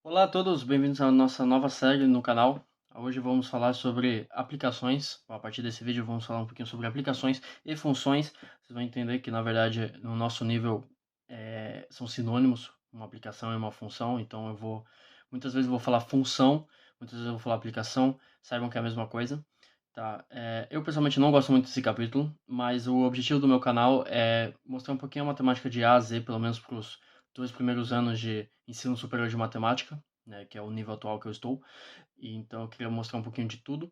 Olá a todos, bem-vindos à nossa nova série no canal. Hoje vamos falar sobre aplicações. A partir desse vídeo vamos falar um pouquinho sobre aplicações e funções. Vocês vão entender que na verdade no nosso nível são sinônimos, uma aplicação e uma função. Então muitas vezes eu vou falar função, muitas vezes eu vou falar aplicação. Saibam que é a mesma coisa. Tá? Eu pessoalmente não gosto muito desse capítulo, mas o objetivo do meu canal é mostrar um pouquinho a matemática de A a Z, pelo menos para os 2 primeiros anos de ensino superior de matemática, né, que é o nível atual que eu estou. E então eu queria mostrar um pouquinho de tudo.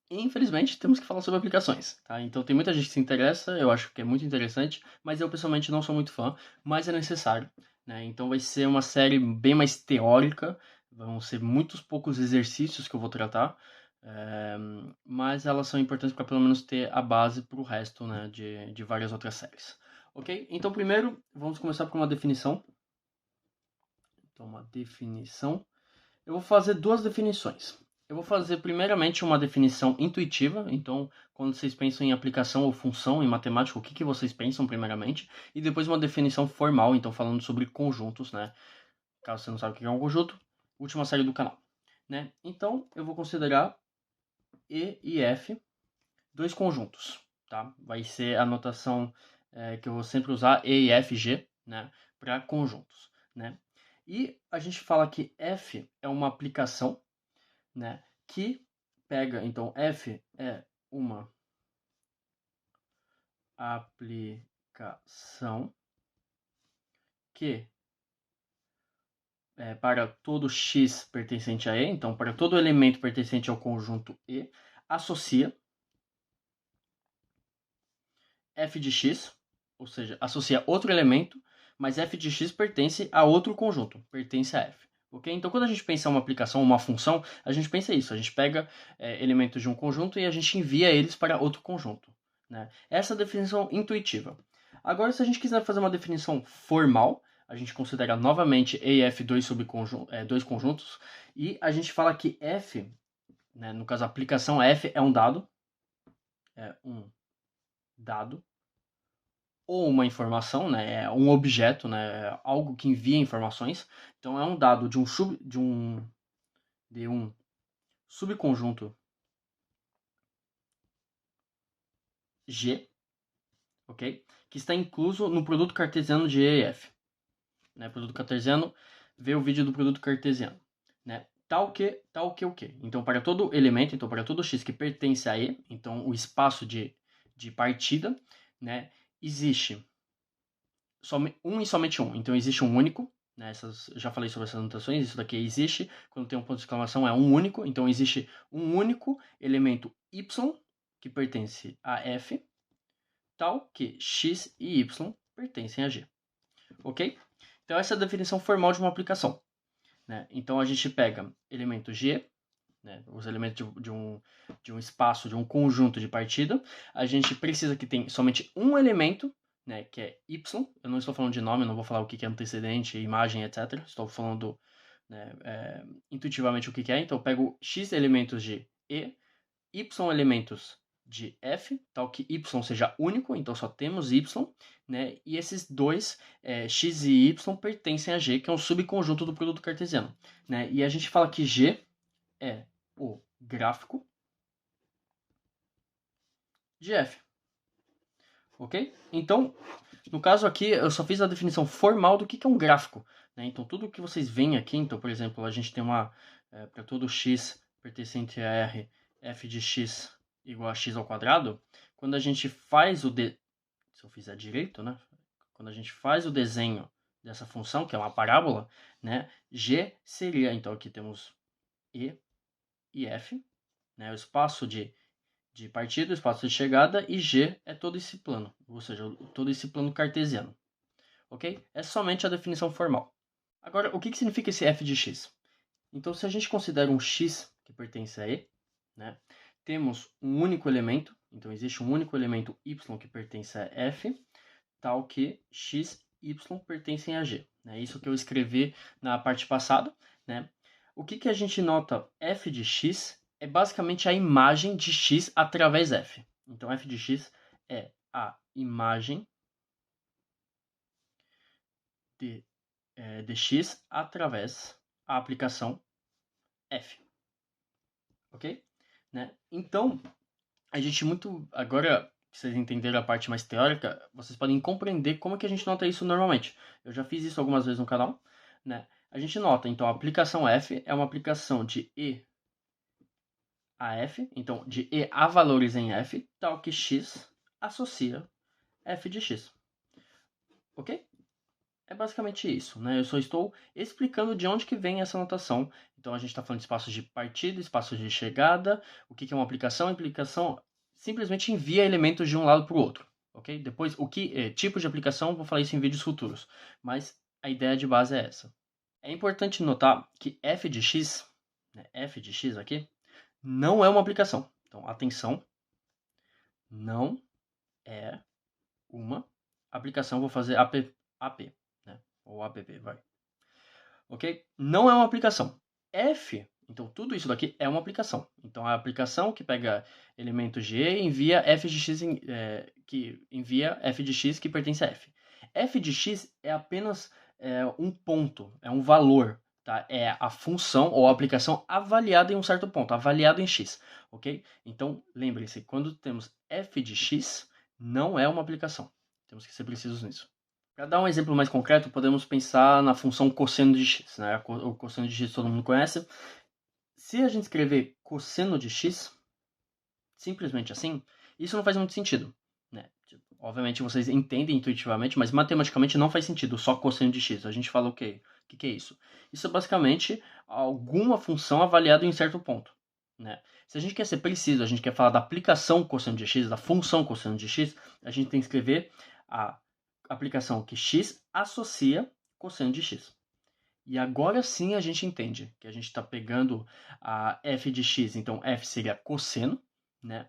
E infelizmente temos que falar sobre aplicações, tá? Então tem muita gente que se interessa, eu acho que é muito interessante, mas eu pessoalmente não sou muito fã, mas é necessário, né? Então vai ser uma série bem mais teórica, vão ser muitos poucos exercícios que eu vou tratar, eh, mas elas são importantes para pelo menos ter a base para o resto, né, de várias outras séries. Ok? Então primeiro vamos começar por uma definição. Então uma definição. Eu vou fazer duas definições. Eu vou fazer primeiramente uma definição intuitiva, então quando vocês pensam em aplicação ou função em matemática, o que vocês pensam primeiramente, e depois uma definição formal, então falando sobre conjuntos, né? Caso você não saiba o que é um conjunto, última série do canal, né? Então eu vou considerar E e F dois conjuntos, tá? Vai ser a notação que eu vou sempre usar, E e F, G, né? Para conjuntos, né? E a gente fala que F é uma aplicação, né? Que pega, então F é uma aplicação que para todo x pertencente a E, então para todo elemento pertencente ao conjunto E, associa f de x, ou seja, associa outro elemento, mas f de x pertence a outro conjunto, pertence a f. Okay? Então, quando a gente pensa em uma aplicação, uma função, a gente pensa isso. A gente pega elementos de um conjunto e a gente envia eles para outro conjunto. Né? Essa é a definição intuitiva. Agora, se a gente quiser fazer uma definição formal, a gente considera novamente E e F dois conjuntos, e a gente fala que F, né, no caso a aplicação F, é um dado, ou uma informação, né, é um objeto, né, é algo que envia informações. Então é um dado de um subconjunto G, ok? Que está incluso no produto cartesiano de E e F. Né? Produto cartesiano, vê o vídeo do produto cartesiano. Né? Tal que o que? Então, para todo elemento, então para todo x que pertence a E, então o espaço de partida, né, existe um e somente um. Então existe um único, né? Já falei sobre essas notações, isso daqui existe. Quando tem um ponto de exclamação é um único, então existe um único elemento y que pertence a f, tal que x e y pertencem a g. Ok? Então essa é a definição formal de uma aplicação. Né? Então a gente pega elemento g, né, os elementos de um espaço, de um conjunto de partida, a gente precisa que tenha somente um elemento, né, que é y. Eu não estou falando de nome, eu não vou falar o que é antecedente, imagem, etc. Estou falando, né, intuitivamente o que é. Então eu pego x elementos de E, y elementos de f, tal que y seja único, então só temos y, né? E esses dois, x e y, pertencem a G, que é um subconjunto do produto cartesiano. Né? E a gente fala que G é o gráfico de f. Ok? Então, no caso aqui, eu só fiz a definição formal do que é um gráfico. Né? Então, tudo que vocês veem aqui, então, por exemplo, a gente tem para todo x pertencente a R, f de x igual a x ao quadrado. Quando a gente faz se eu fizer direito, né? Quando a gente faz o desenho dessa função, que é uma parábola, né? G seria, então aqui temos E e F, né? O espaço de partida, espaço de chegada, e G é todo esse plano, ou seja, todo esse plano cartesiano. Ok? É somente a definição formal. Agora, o que significa esse f de x? Então, se a gente considera um x que pertence a E, né, temos um único elemento, então existe um único elemento y que pertence a f, tal que x e y pertencem a g. É isso que eu escrevi na parte passada. Né? O que a gente nota f de x é basicamente a imagem de x através f. Então, f de x é a imagem de x através a aplicação F. Ok? Né? Então, a gente agora que vocês entenderam a parte mais teórica, vocês podem compreender como que a gente nota isso normalmente. Eu já fiz isso algumas vezes no canal, né? A gente nota, então, a aplicação F é uma aplicação de E a F, então de E a valores em F, tal que X associa F de X. Ok? É basicamente isso, né? Eu só estou explicando de onde que vem essa notação. Então a gente está falando de espaços de partida, espaços de chegada, o que é uma aplicação? A aplicação simplesmente envia elementos de um lado para o outro, ok? Depois, o que tipo de aplicação, vou falar isso em vídeos futuros, mas a ideia de base é essa. É importante notar que f de x, né, f de x aqui, não é uma aplicação. Então, atenção, não é uma aplicação. Vou fazer AP, né? Ou app, vai. Ok? Não é uma aplicação. F, então tudo isso daqui é uma aplicação. Então a aplicação que pega elementos de E envia f de x que envia f de x que pertence a f. F de x é apenas um ponto, é um valor, tá? É a função ou a aplicação avaliada em um certo ponto, avaliada em x, ok? Então lembrem-se, quando temos f de x, não é uma aplicação. Temos que ser precisos nisso. Para dar um exemplo mais concreto, podemos pensar na função cosseno de x. Né? O cosseno de x todo mundo conhece. Se a gente escrever cosseno de x, simplesmente assim, isso não faz muito sentido. Né? Obviamente vocês entendem intuitivamente, mas matematicamente não faz sentido só cosseno de x. A gente fala o quê? O que é isso? Isso é basicamente alguma função avaliada em um certo ponto. Né? Se a gente quer ser preciso, a gente quer falar da aplicação cosseno de x, da função cosseno de x, a gente tem que escrever a aplicação que x associa cosseno de x. E agora sim a gente entende que a gente está pegando a f de x, então f seria cosseno, né?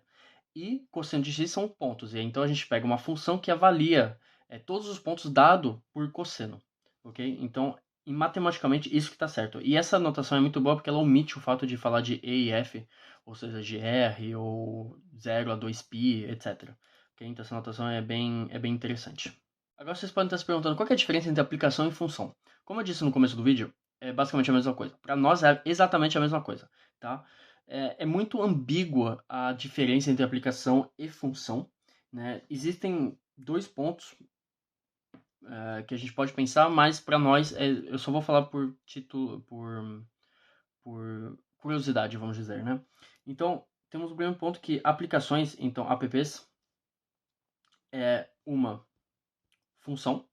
E cosseno de x são pontos. E então a gente pega uma função que avalia todos os pontos dados por cosseno, ok? Então, matematicamente, isso que está certo. E essa notação é muito boa porque ela omite o fato de falar de E e F, ou seja, de R ou 0 a 2π, etc. Okay? Então essa notação é bem interessante. Agora vocês podem estar se perguntando qual é a diferença entre aplicação e função. Como eu disse no começo do vídeo, é basicamente a mesma coisa. Para nós é exatamente a mesma coisa, tá? É muito ambígua a diferença entre aplicação e função, né? Existem dois pontos que a gente pode pensar, mas para nós eu só vou falar por título, por curiosidade, vamos dizer, né? Então temos o primeiro ponto que aplicações, então apps, é uma função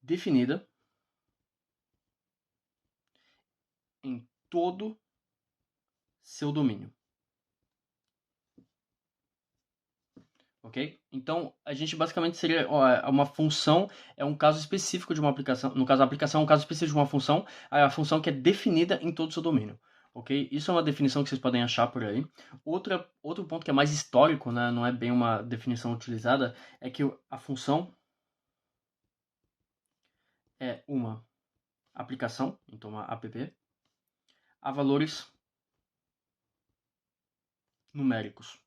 definida em todo seu domínio. Ok? Então, a gente basicamente seria uma função, é um caso específico de uma aplicação. No caso, a aplicação é um caso específico de uma função, a função que é definida em todo o seu domínio. Ok? Isso é uma definição que vocês podem achar por aí. Outro ponto que é mais histórico, né, não é bem uma definição utilizada, é que a função é uma aplicação, então uma app, a valores numéricos.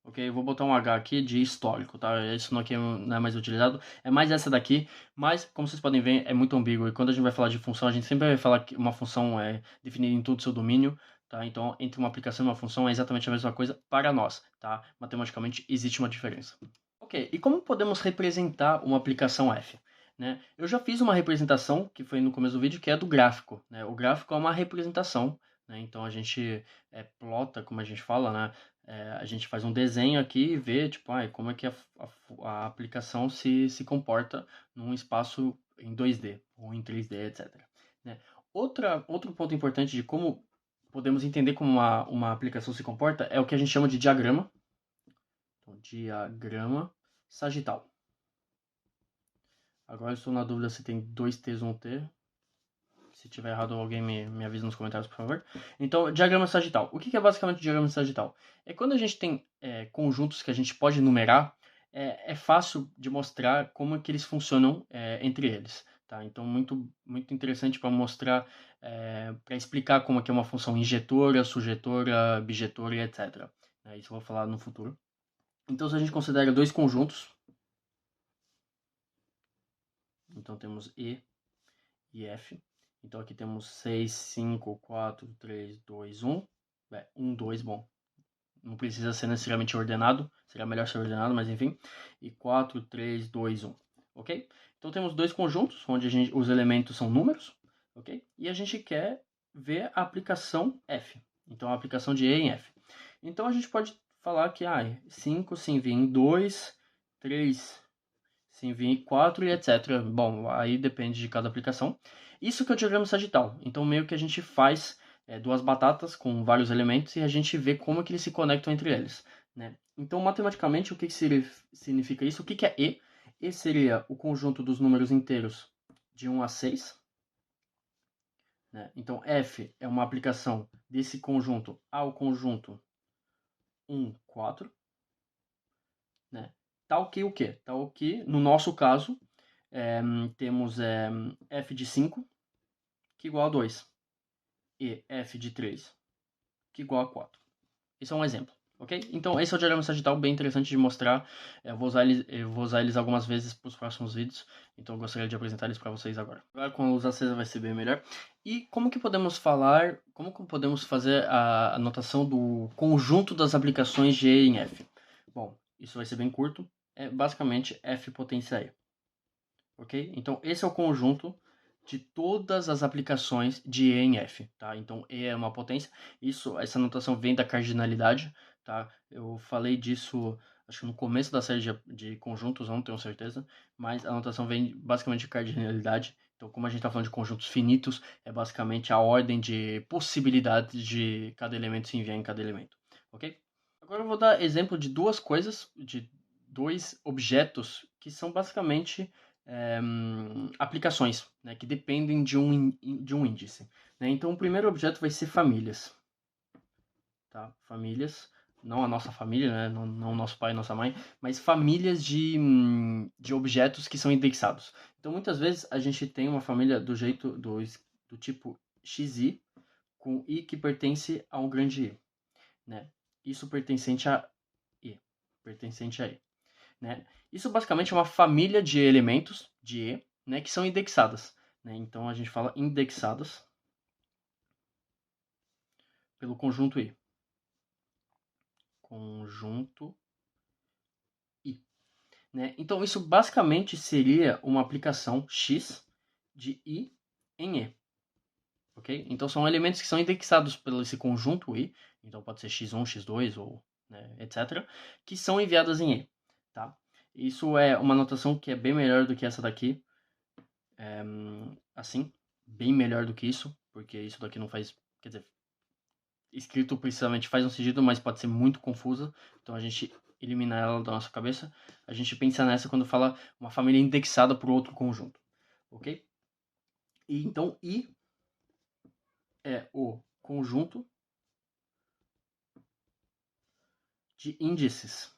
Ok, eu vou botar um H aqui de histórico, tá? Isso aqui não é mais utilizado. É mais essa daqui, mas como vocês podem ver, é muito ambíguo. E quando a gente vai falar de função, a gente sempre vai falar que uma função é definida em todo o seu domínio, tá? Então, entre uma aplicação e uma função é exatamente a mesma coisa para nós, tá? Matematicamente, existe uma diferença. Ok, e como podemos representar uma aplicação F? Né? Eu já fiz uma representação, que foi no começo do vídeo, que é do gráfico. Né? O gráfico é uma representação, né? Então a gente plota, como a gente fala, né? A gente faz um desenho aqui e vê tipo, como é que a aplicação se comporta num espaço em 2D ou em 3D, etc. Né? Outro ponto importante de como podemos entender como uma aplicação se comporta é o que a gente chama de diagrama. Então, diagrama sagital. Agora eu estou na dúvida se tem 2 T's ou 1 T. Se tiver errado, alguém me avisa nos comentários, por favor. Então, diagrama sagital. O que é basicamente o diagrama sagital? É quando a gente tem conjuntos que a gente pode numerar, é fácil de mostrar como é que eles funcionam entre eles. Tá? Então, muito interessante para mostrar, para explicar como é que é uma função injetora, sujetora, bijetora e etc. Isso eu vou falar no futuro. Então, se a gente considera dois conjuntos, Então temos E e F. Então aqui temos 6, 5, 4, 3, 2, 1. 1, 2, bom. Não precisa ser necessariamente ordenado. Seria melhor ser ordenado, mas enfim. E 4, 3, 2, 1. Ok? Então temos dois conjuntos, onde os elementos são números. Ok? E a gente quer ver a aplicação F. Então a aplicação de E em F. Então a gente pode falar que 5 se envia em 2, 3 se envia em 4 e etc. Bom, aí depende de cada aplicação. Isso que é o diagrama sagital. Então meio que a gente faz duas batatas com vários elementos e a gente vê como que eles se conectam entre eles. Né? Então matematicamente o que significa isso? O que é E? E seria o conjunto dos números inteiros de 1 a 6. Né? Então F é uma aplicação desse conjunto ao conjunto 1, 4. Né? Tal que o quê? Tal que, no nosso caso, temos f de 5, que é igual a 2, e f de 3, que é igual a 4. Esse é um exemplo, ok? Então, esse é o diagrama sagital, bem interessante de mostrar. Eu vou usar eles algumas vezes para os próximos vídeos, então eu gostaria de apresentar eles para vocês agora. Agora, com a luz acesa vai ser bem melhor. E como que podemos fazer a anotação do conjunto das aplicações de E em F? Bom, isso vai ser bem curto. É basicamente F potência E. Ok? Então, esse é o conjunto de todas as aplicações de E em F, tá? Então, E é uma potência. Essa notação vem da cardinalidade, tá? Eu falei disso, acho que no começo da série de conjuntos, não tenho certeza, mas a notação vem basicamente de cardinalidade. Então, como a gente está falando de conjuntos finitos, é basicamente a ordem de possibilidades de cada elemento se enviar em cada elemento, ok? Agora eu vou dar exemplo de duas coisas, de dois objetos que são basicamente aplicações, né, que dependem de um índice. Né? Então, o primeiro objeto vai ser famílias. Tá? Famílias, não a nossa família, né? não o nosso pai e nossa mãe, mas famílias de objetos que são indexados. Então, muitas vezes, a gente tem uma família do tipo XI, com I que pertence a um grande I. Né? Isso pertencente a E. Pertencente a E. Né? Isso basicamente é uma família de elementos de E, né, que são indexadas. Né? Então a gente fala indexadas pelo conjunto I. Conjunto I. Né? Então isso basicamente seria uma aplicação X de I em E. Okay? Então são elementos que são indexados pelo esse conjunto I, então pode ser x1, x2 ou né, etc, que são enviadas em E. Tá? Isso é uma notação que é bem melhor do que essa daqui, assim, bem melhor do que isso, porque isso daqui não faz, quer dizer, escrito precisamente faz um sentido, mas pode ser muito confusa, então a gente elimina ela da nossa cabeça. A gente pensa nessa quando fala uma família indexada por outro conjunto, ok? E então I é o conjunto de índices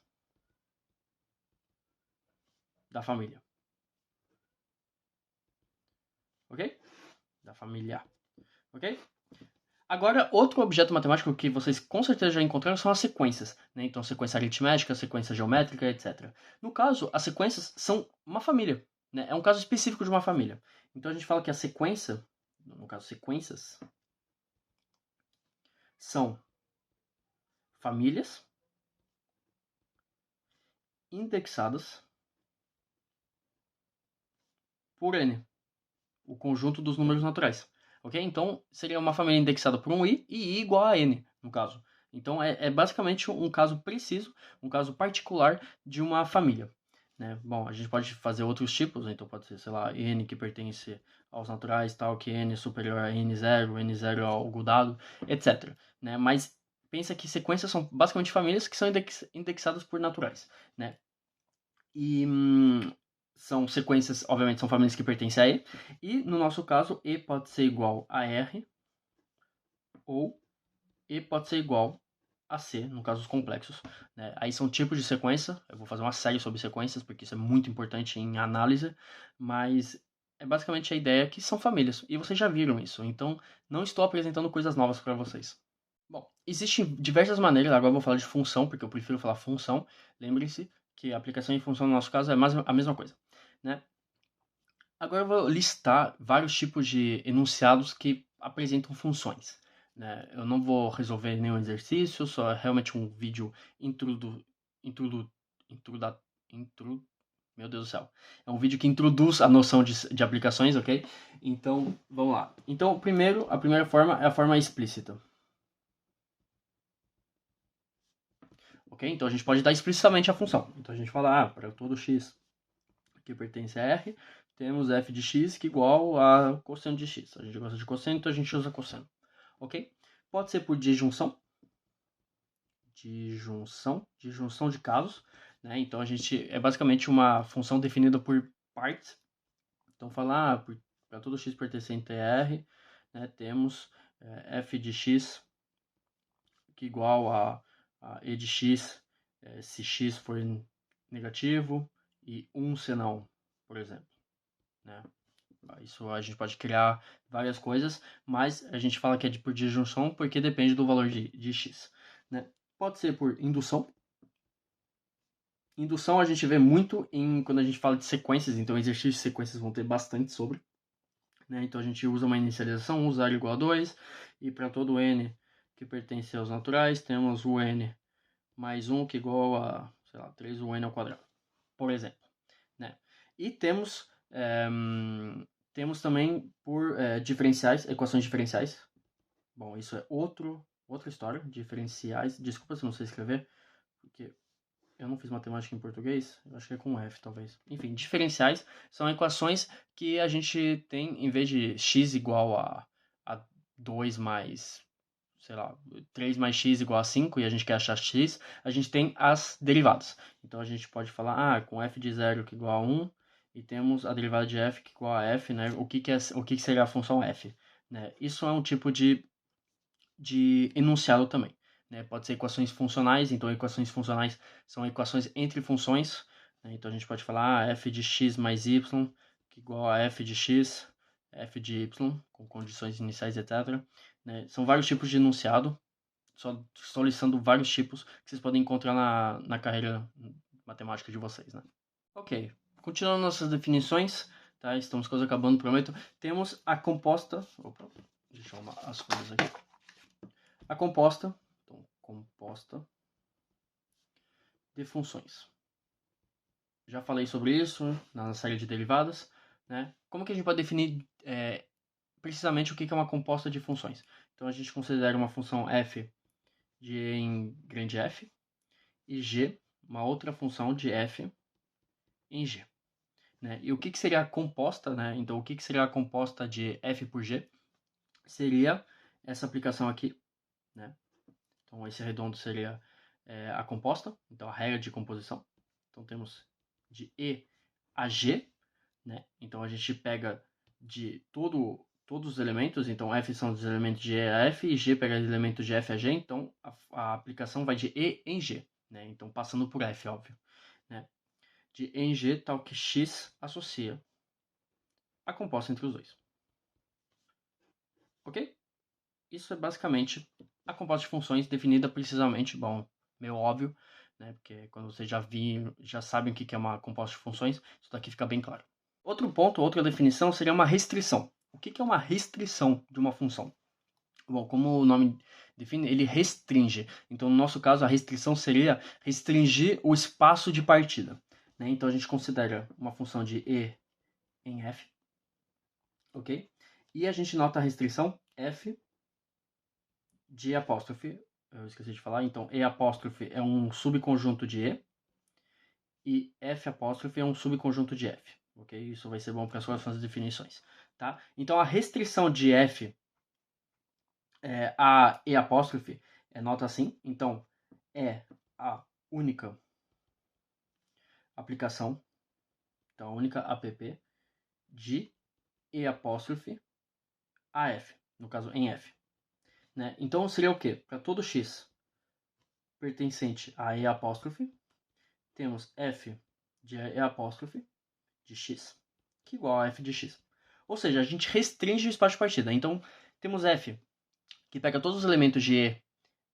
da família, ok? Da família, ok? Agora, outro objeto matemático que vocês com certeza já encontraram são as sequências, né? Então, sequência aritmética, sequência geométrica, etc. No caso, as sequências são uma família, né? É um caso específico de uma família. Então, a gente fala que a sequência, no caso, sequências, são famílias indexadas por n, o conjunto dos números naturais. Ok? Então, seria uma família indexada por um i e i igual a n, no caso. Então, é basicamente um caso preciso, um caso particular de uma família. Né? Bom, a gente pode fazer outros tipos, então pode ser, sei lá, n que pertence aos naturais, tal que n é superior a n0 ao algo etc. Né? Mas pensa que sequências são basicamente famílias que são indexadas por naturais. Né? E são sequências, obviamente, são famílias que pertencem a E. E, no nosso caso, E pode ser igual a R ou E pode ser igual a C, no caso dos complexos. Né? Aí são tipos de sequência. Eu vou fazer uma série sobre sequências, porque isso é muito importante em análise. Mas é basicamente a ideia que são famílias. E vocês já viram isso. Então, não estou apresentando coisas novas para vocês. Bom, existem diversas maneiras. Agora eu vou falar de função, porque eu prefiro falar função. Lembre-se que a aplicação e função no nosso caso é a mesma coisa. Né? Agora eu vou listar vários tipos de enunciados que apresentam funções, né? Eu não vou resolver nenhum exercício, só é realmente um vídeo introdu, introdu, introda, intro, meu Deus do céu. É um vídeo que introduz a noção de aplicações, ok? Então, vamos lá. Então, a primeira forma é a forma explícita. Ok? Então, a gente pode dar explicitamente a função. Então, a gente fala, para todo x que pertence a R, temos f de x que é igual a cosseno de x. A gente gosta de cosseno, então a gente usa cosseno. Ok? Pode ser por disjunção. Disjunção de casos. Né? Então, a gente é basicamente uma função definida por partes. Então, falar para todo x pertencente a R, né, temos f de x que é igual a e de x se x for negativo e 1 se não, por exemplo. Né? Isso a gente pode criar várias coisas, mas a gente fala que é por disjunção porque depende do valor de x. Né? Pode ser por indução. Indução a gente vê muito quando a gente fala de sequências, então exercícios de sequências vão ter bastante sobre. Né? Então a gente usa uma inicialização, usar igual a 2, e para todo n que pertence aos naturais, temos o n mais 1 que é igual a, sei lá, 3 o n ao quadrado, por exemplo. Né? E temos também por diferenciais, equações diferenciais. Bom, isso é outra história, diferenciais. Desculpa se não sei escrever, porque eu não fiz matemática em português, eu acho que é com F, talvez. Enfim, diferenciais são equações que a gente tem, em vez de x igual a 2 mais, sei lá, 3 mais x igual a 5 e a gente quer achar x, a gente tem as derivadas. Então a gente pode falar, com f de 0 que é igual a 1, e temos a derivada de f que é igual a f, né? O que seria a função f? Né? Isso é um tipo de enunciado também. Né? Pode ser equações funcionais, então equações funcionais são equações entre funções. Né? Então a gente pode falar f de x mais y que é igual a f de x, f de y, com condições iniciais, etc. Né? São vários tipos de enunciado. Só estou listando vários tipos que vocês podem encontrar na carreira matemática de vocês. Né? Ok, continuando nossas definições, tá? Estamos quase acabando, prometo. Temos a composta. Opa, deixa eu arrumar as coisas aqui. A composta, então, composta de funções. Já falei sobre isso na série de derivadas. Né? Como que a gente pode definir precisamente o que é uma composta de funções? Então, a gente considera uma função f de e em grande F e g, uma outra função de f em g. Né? E o que seria a composta? Né? Então, o que seria a composta de f por g? Seria essa aplicação aqui. Né? Então, esse redondo seria a composta, então a regra de composição. Então, temos de E a G, né? Então, a gente pega de todos os elementos, então F são os elementos de E a F e G pega os elementos de F a G, então a aplicação vai de E em G, né? Então, passando por F, óbvio. Né? De E em G, tal que X associa a composta entre os dois. Ok? Isso é basicamente a composta de funções definida precisamente, bom, meio óbvio, né? Porque quando você já sabem o que é uma composta de funções, isso daqui fica bem claro. Outro ponto, outra definição seria uma restrição. O que é uma restrição de uma função? Bom, como o nome define, ele restringe. Então, no nosso caso, a restrição seria restringir o espaço de partida. Né? Então, a gente considera uma função de E em F, ok? E a gente nota a restrição F de apóstrofe, eu esqueci de falar, então E apóstrofe é um subconjunto de E e F apóstrofe é um subconjunto de F, ok? Isso vai ser bom para as próximas definições, tá? Então a restrição de F a E apóstrofe é nota assim, então é a única aplicação, então a única app de E apóstrofe a F, no caso em F. Né? Então seria o quê? Para todo x pertencente a E apóstrofe, temos f de E apóstrofe de x, que é igual a f de x. Ou seja, a gente restringe o espaço de partida. Então, temos f, que pega todos os elementos de E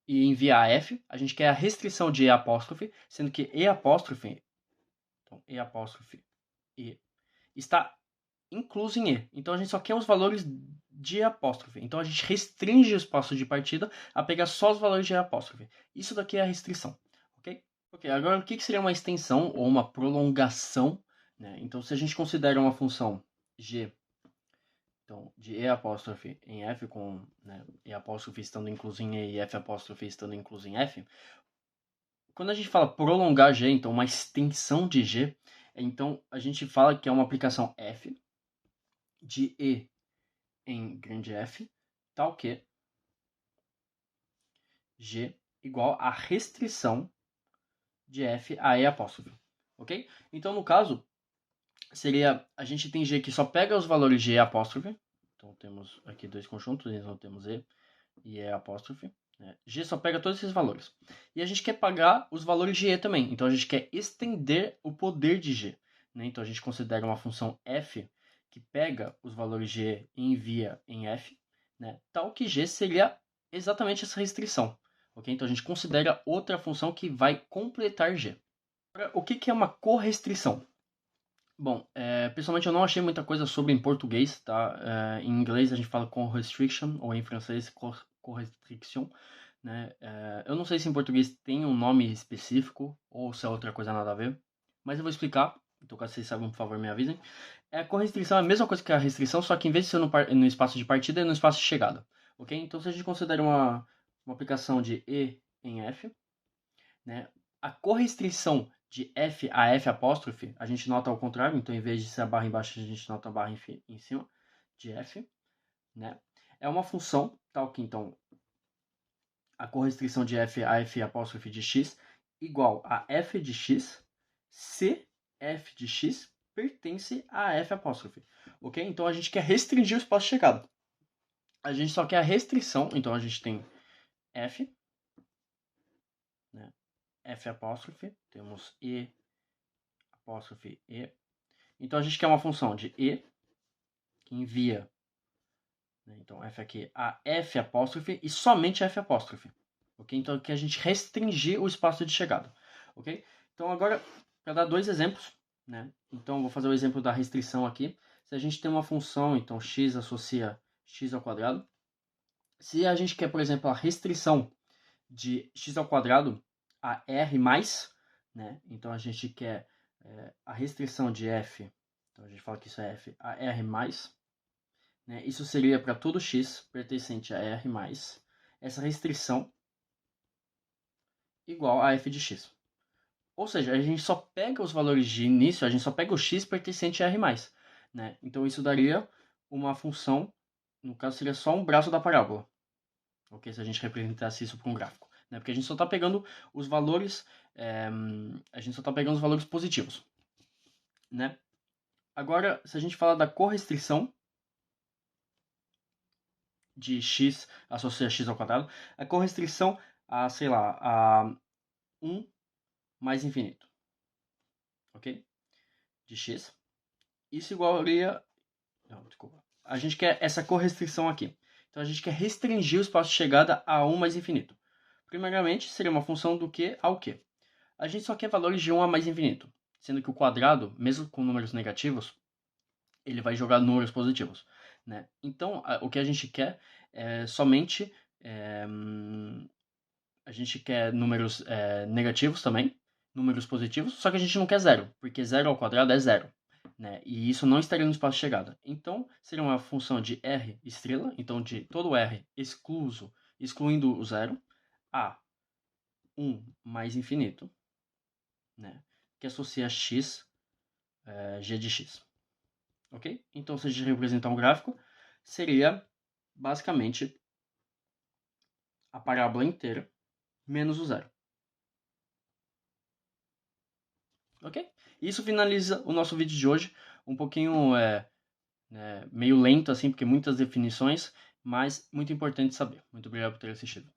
e envia a f. A gente quer a restrição de E apóstrofe, sendo que E apóstrofe, então, E apóstrofe E, está incluso em E. Então a gente só quer os valores de E apóstrofe. Então a gente restringe o espaço de partida a pegar só os valores de E apóstrofe. Isso daqui é a restrição, ok? Ok, agora o que seria uma extensão ou uma prolongação, né? Então se a gente considera uma função g, então de E apóstrofe em F com, né, E apóstrofe estando incluso em E e F apóstrofe estando incluso em F, quando a gente fala prolongar G, então uma extensão de G, então a gente fala que é uma aplicação F de E em grande F, tal que G igual a restrição de F a E apóstrofe, ok? Então, no caso, seria, a gente tem G que só pega os valores de E apóstrofe, então temos aqui dois conjuntos, então temos E e E apóstrofe, né? G só pega todos esses valores. E a gente quer pagar os valores de E também, então a gente quer estender o poder de G, né? Então a gente considera uma função F que pega os valores de E e envia em F, né? Tal que G seria exatamente essa restrição, ok? Então a gente considera outra função que vai completar G. Agora, o que é uma correstrição? Bom, pessoalmente eu não achei muita coisa sobre em português, tá? Em inglês a gente fala correstriction, ou em francês correstriction, né? Eu não sei se em português tem um nome específico, ou se é outra coisa nada a ver, mas eu vou explicar, então caso vocês saibam, por favor, me avisem. A correstrição é a mesma coisa que a restrição, só que em vez de ser no espaço de partida, é no espaço de chegada, ok? Então se a gente considera uma aplicação de E em F, né? A correstrição de F a F apóstrofe, a gente nota ao contrário, então em vez de ser a barra embaixo, a gente nota a barra em cima de F, né? É uma função, tal que então a correstrição de F a F apóstrofe de x igual a F de x se F de x pertence a F apóstrofe, ok? Então a gente quer restringir o espaço de chegada. A gente só quer a restrição, então a gente tem F, né? F apóstrofe, temos E apóstrofe E. Então a gente quer uma função de E que envia, né? Então F aqui a F apóstrofe e somente F apóstrofe, ok? Então aqui a gente restringir o espaço de chegada, ok? Então agora, para dar dois exemplos, né? Então vou fazer o exemplo da restrição aqui. Se a gente tem uma função, então x associa x ao quadrado. Se a gente quer, por exemplo, a restrição de x ao quadrado a r mais, né? Então a gente quer a restrição de f, então a gente fala que isso é f a r mais, né? Isso seria para todo x pertencente a r mais, essa restrição igual a f de x. Ou seja, a gente só pega os valores de início, a gente só pega o x pertencente a r mais, né? Então isso daria uma função, no caso seria só um braço da parábola, ok? Se a gente representasse isso para um gráfico, né? Porque a gente só está pegando os valores, a gente só está pegando os valores positivos, né? Agora, se a gente falar da correstrição de x associa x ao quadrado, a correstrição a, sei lá, a 1 mais infinito, ok? De x. Isso igualaria... Não, desculpa. A gente quer essa correstrição aqui. Então, a gente quer restringir o espaço de chegada a 1 mais infinito. Primeiramente, seria uma função do que ao que? A gente só quer valores de 1 a mais infinito, sendo que o quadrado, mesmo com números negativos, ele vai jogar números positivos, né? Então, o que a gente quer é somente... a gente quer números negativos também, números positivos, só que a gente não quer zero, porque 0 ao quadrado é zero, né? E isso não estaria no espaço de chegada. Então, seria uma função de r estrela, então de todo r excluindo o zero, a 1 mais infinito, né? Que associa x, g de x. Ok? Então, se a gente representar um gráfico, seria basicamente a parábola inteira menos o zero. Ok? Isso finaliza o nosso vídeo de hoje. Um pouquinho meio lento, assim, porque muitas definições, mas muito importante saber. Muito obrigado por ter assistido.